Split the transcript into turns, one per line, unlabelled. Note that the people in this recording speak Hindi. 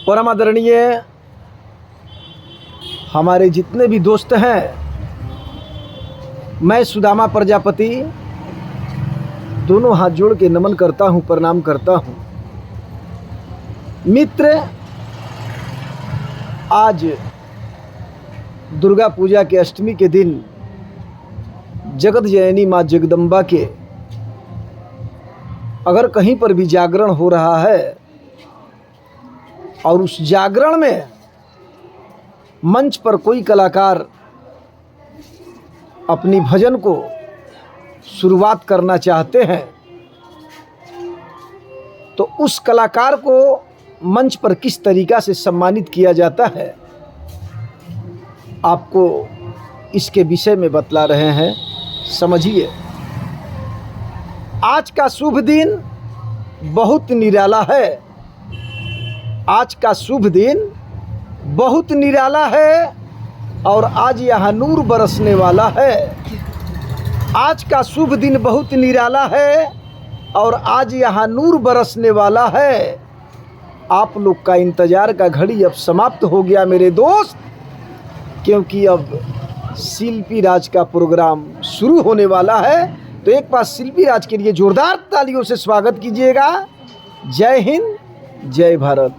परम आदरणीय हमारे जितने भी दोस्त हैं, मैं सुदामा प्रजापति दोनों हाथ जोड़ के नमन करता हूं, प्रणाम करता हूं। मित्र, आज दुर्गा पूजा के अष्टमी के दिन जगत जननी माँ जगदम्बा के अगर कहीं पर भी जागरण हो रहा है और उस जागरण में मंच पर कोई कलाकार अपनी भजन को शुरुआत करना चाहते हैं, तो उस कलाकार को मंच पर किस तरीक़ा से सम्मानित किया जाता है, आपको इसके विषय में बतला रहे हैं। समझिए, आज का शुभ दिन बहुत निराला है। आज का शुभ दिन बहुत निराला है और आज यहाँ नूर बरसने वाला है। आज का शुभ दिन बहुत निराला है और आज यहाँ नूर बरसने वाला है। आप लोग का इंतज़ार का घड़ी अब समाप्त हो गया मेरे दोस्त, क्योंकि अब शिल्पी राज का प्रोग्राम शुरू होने वाला है। तो एक बार शिल्पी राज के लिए जोरदार तालियों से स्वागत कीजिएगा। जय हिंद, जय भारत।